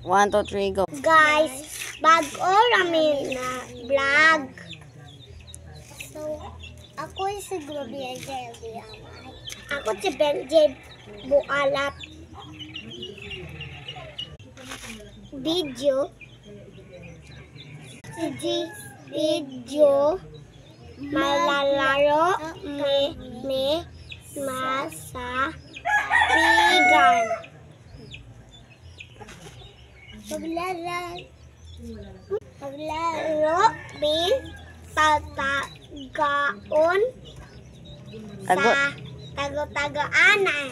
1, 2, 3, go. Guys, bago namin na vlog. So, ako si Gloria Jelly. Ako si Benjay Bualat. Video. Malalaro ni masa vegan. Paglaro bin tatagaon sa tago-tagaanan.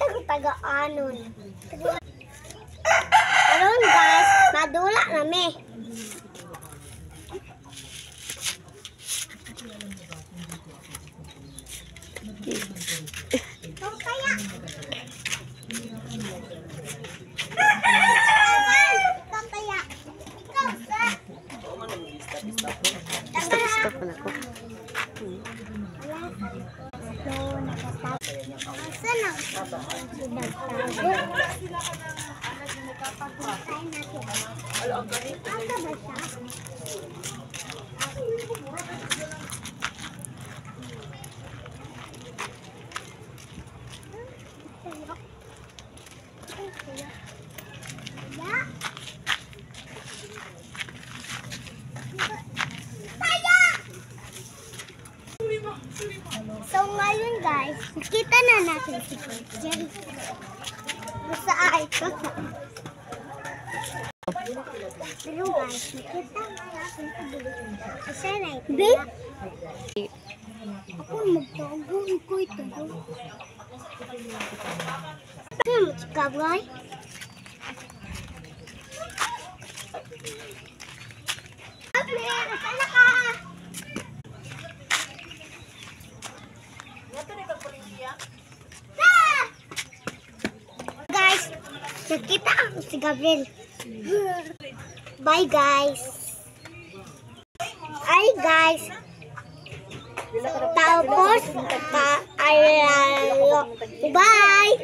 Tago-tagaanon. Karon guys, madula nami. Kaya Stop na ko. So ngayon guys, kita na natin si Jen. Saan ito? Pero guys, nakita na natin si Jen. Kasi na ito. Ako magpagawin ko ito. Ano mo si Kabay? Nasaan ka? Guys, nakita ako si Gabriel. Bye guys. Ay guys. Tapos, bye.